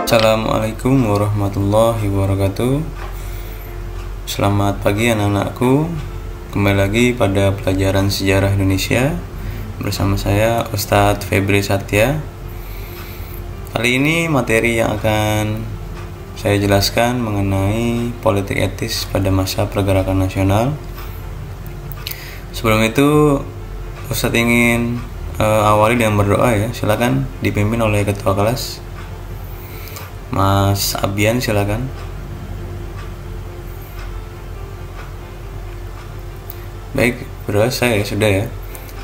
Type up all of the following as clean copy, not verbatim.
Assalamualaikum warahmatullahi wabarakatuh. Selamat pagi anak-anakku. Kembali lagi pada pelajaran sejarah Indonesia bersama saya Ustadz Febri Satya. Kali ini materi yang akan saya jelaskan mengenai politik etis pada masa pergerakan nasional. Sebelum itu Ustadz ingin awali dengan berdoa ya. Silakan dipimpin oleh ketua kelas Mas Abian, silakan. Baik, berdoa saya sudah ya.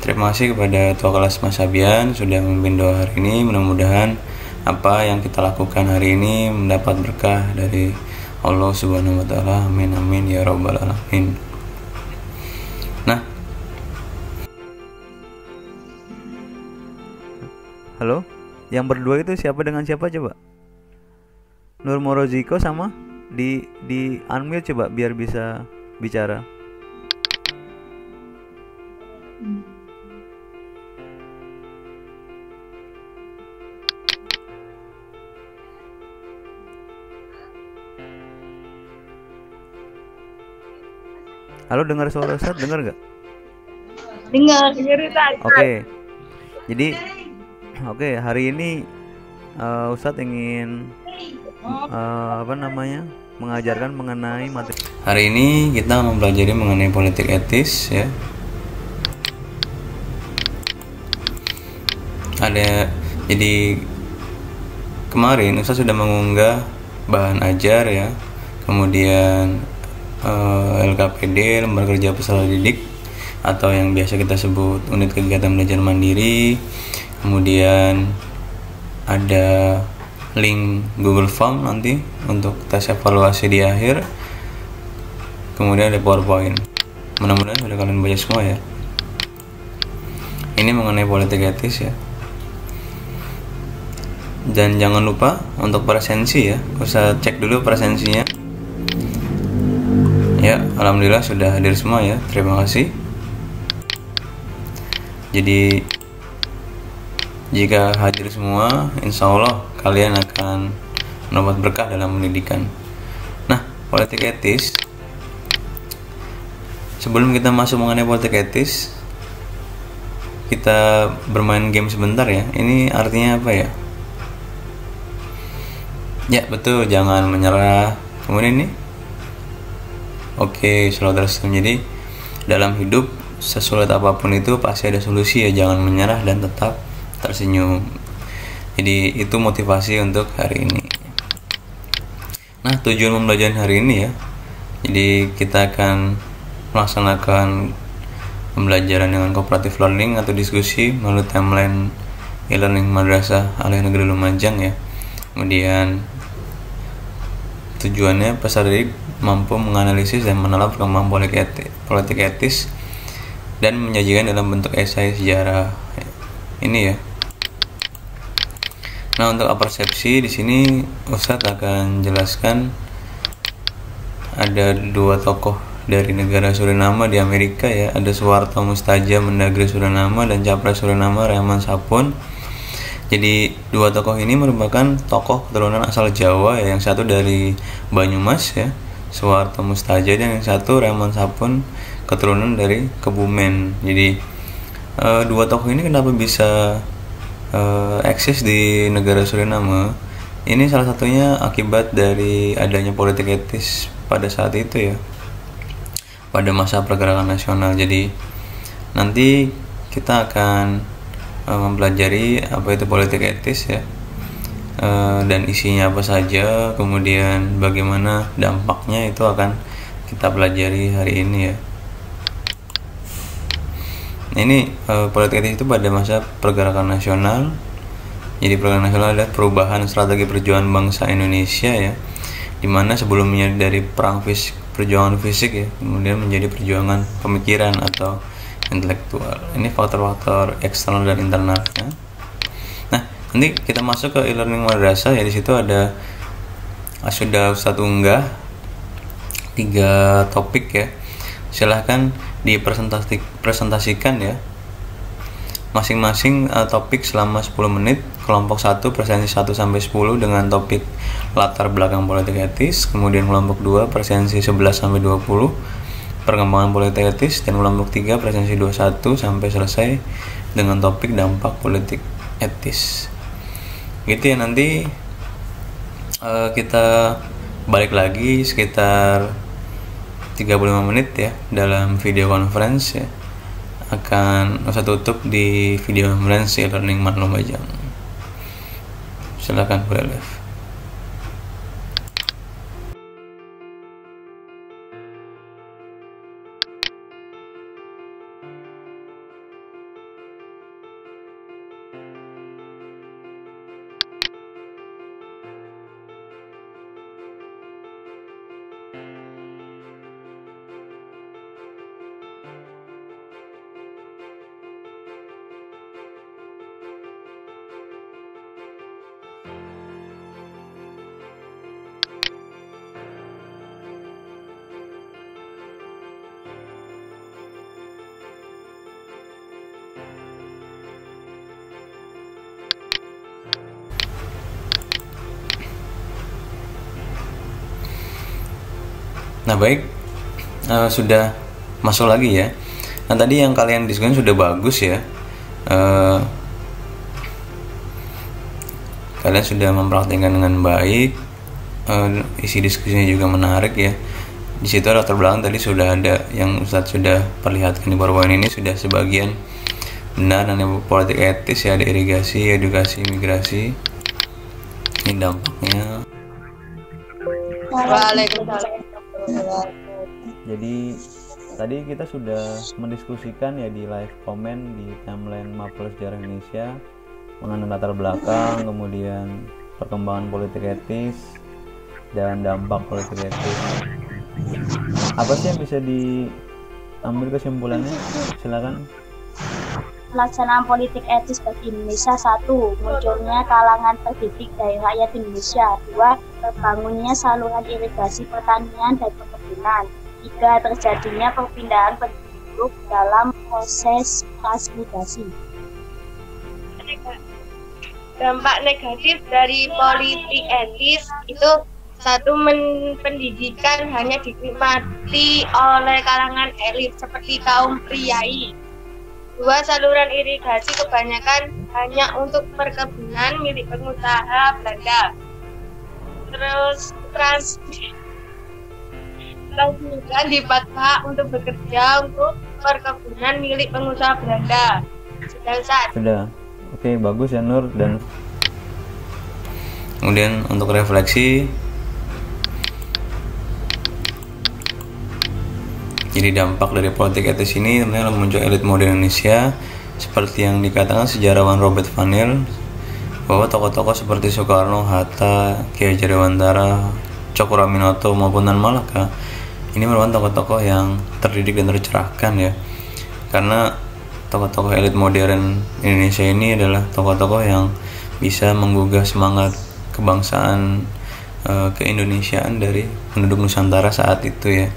Terima kasih kepada ketua kelas Mas Abian sudah memimpin doa hari ini. Mudah-mudahan apa yang kita lakukan hari ini mendapat berkah dari Allah Subhanahu wa taala. Amin amin ya rabbal alamin. Nah, halo, yang berdua itu siapa dengan siapa coba? Nur Moroziko sama di unmute coba biar bisa bicara. Halo, dengar suara Ustaz? Dengar nggak? Dengar Ustaz. Oke, hari ini Ustadz ingin mengajarkan mengenai materi. Hari ini kita mempelajari mengenai politik etis ya. Jadi kemarin Ustadz sudah mengunggah bahan ajar ya, kemudian LKPD, Lembaga Kerja Peserta Didik, atau yang biasa kita sebut unit kegiatan belajar mandiri. Kemudian ada link Google Form nanti untuk tes evaluasi di akhir. Kemudian ada PowerPoint. Mudah-mudahan sudah kalian baca semua ya. Ini mengenai politik etis ya. Dan jangan lupa untuk presensi ya. Usah cek dulu presensinya. Ya, alhamdulillah sudah hadir semua ya. Terima kasih. Jadi jika hadir semua, insya Allah kalian akan mendapat berkah dalam pendidikan. Nah, politik etis. Sebelum kita masuk mengenai politik etis, kita bermain game sebentar ya. Ini artinya apa ya? Ya betul, jangan menyerah. Kemudian ini, oke, selalu tersenyum. Jadi dalam hidup sesulit apapun itu pasti ada solusi ya. Jangan menyerah dan tetap tersenyum. Jadi itu motivasi untuk hari ini. Nah, tujuan pembelajaran hari ini ya, jadi kita akan melaksanakan pembelajaran dengan cooperative learning atau diskusi melalui timeline e-learning Madrasah Aliyah Negeri Lumajang ya. Kemudian tujuannya peserta didik mampu menganalisis dan menelaah perkembangan politik etis dan menyajikan dalam bentuk esai sejarah ini ya. Nah, untuk persepsi di sini Ustadz akan jelaskan ada dua tokoh dari negara Suriname di Amerika ya. Ada Suharto Moestadja, Mendagri Suriname, dan Capres Suriname Raymond Sapun. Jadi dua tokoh ini merupakan tokoh keturunan asal Jawa ya. Yang satu dari Banyumas ya, Suharto Moestadja, dan yang satu Raymond Sapun keturunan dari Kebumen. Jadi dua tokoh ini kenapa bisa eksis di negara Suriname? Ini salah satunya akibat dari adanya politik etis pada saat itu ya, pada masa pergerakan nasional. Jadi nanti kita akan mempelajari apa itu politik etis ya, dan isinya apa saja, kemudian bagaimana dampaknya, itu akan kita pelajari hari ini ya. Ini politik etis itu pada masa pergerakan nasional. Jadi pergerakan nasional adalah perubahan strategi perjuangan bangsa Indonesia ya, dimana sebelumnya dari perjuangan fisik ya, kemudian menjadi perjuangan pemikiran atau intelektual. Ini faktor-faktor eksternal dan internalnya. Nah, nanti kita masuk ke e-learning madrasah ya. Di situ ada sudah Ustadz unggah 3 topik ya. Silahkan dipresentasikan ya. masing-masing topik selama 10 menit. Kelompok 1 presensi 1 sampai 10 dengan topik latar belakang politik etis. Kemudian kelompok 2 presensi 11 sampai 20 perkembangan politik etis, dan kelompok 3 presensi 21 sampai selesai dengan topik dampak politik etis. Gitu ya, nanti kita balik lagi sekitar 35 menit ya dalam video conference ya. Akan saya tutup di video conference ya, learning Maklum Bajang. Silakan boleh live. Nah baik, sudah masuk lagi ya. Nah tadi yang kalian diskusikan sudah bagus ya. Kalian sudah mempraktikkan dengan baik. Isi diskusinya juga menarik ya. Di situ latar belakang tadi sudah ada yang Ustadz sudah perlihatkan di PowerPoint ini, sudah sebagian benar. Dan politik etis ya, ada irigasi, edukasi, migrasi. Ini dampaknya. Waalaikumsalam. Jadi tadi kita sudah mendiskusikan ya di live comment di timeline Mapel Sejarah Indonesia mengenai latar belakang, kemudian perkembangan politik etis dan dampak politik etis. Apa sih yang bisa diambil kesimpulannya? Silakan. Pelaksanaan politik etis bagi Indonesia. 1. Munculnya kalangan terdidik dari rakyat Indonesia. 2. Terbangunnya saluran irigasi pertanian dan perkebunan. 3. Terjadinya perpindahan penduduk dalam proses transmigrasi. Dampak negatif dari politik etis itu 1. Pendidikan hanya dinikmati oleh kalangan elit seperti kaum priai. 2. Saluran irigasi kebanyakan hanya untuk perkebunan milik pengusaha Belanda. Terus transmigran dipaksa untuk bekerja untuk perkebunan milik pengusaha Belanda. Sudah. Oke, bagus ya Nur. Dan kemudian untuk refleksi, jadi dampak dari politik etis ini sebenarnya muncul elit modern Indonesia seperti yang dikatakan sejarawan Robert Vanil bahwa tokoh-tokoh seperti Soekarno, Hatta, Ki Hajar Dewantara, Cokroaminoto maupun Tan Malaka ini merupakan tokoh-tokoh yang terdidik dan tercerahkan ya, karena tokoh-tokoh elit modern Indonesia ini adalah tokoh-tokoh yang bisa menggugah semangat kebangsaan, keindonesiaan dari penduduk Nusantara saat itu ya.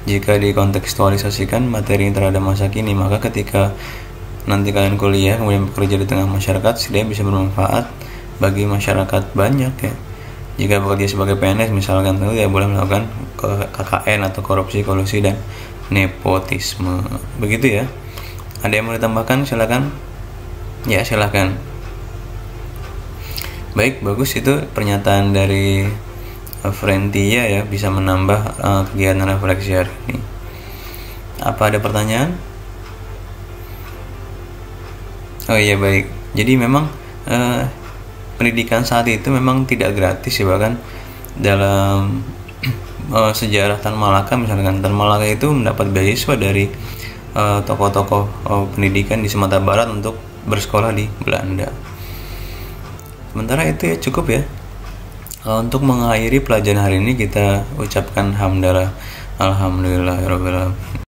Jika dikontekstualisasikan materi terhadap masa kini, maka ketika nanti kalian kuliah kemudian bekerja di tengah masyarakat, setidaknya bisa bermanfaat bagi masyarakat banyak ya. Jika bekerja sebagai PNS misalkan, tentu tidak boleh melakukan KKN atau korupsi, kolusi, dan nepotisme. Begitu ya. Ada yang mau ditambahkan? Silakan. Ya, silakan. Baik, bagus itu pernyataan dari Frentia ya, bisa menambah kegiatan refleksi hari ini. Apa ada pertanyaan? Oh iya, baik. Jadi memang pendidikan saat itu memang tidak gratis ya, bahkan dalam sejarah Tan Malaka misalkan, Tan Malaka itu mendapat beasiswa dari tokoh-tokoh pendidikan di Sumatera Barat untuk bersekolah di Belanda. Sementara itu ya cukup ya. Untuk mengakhiri pelajaran hari ini kita ucapkan hamdalah, alhamdulillahirabbil alamin.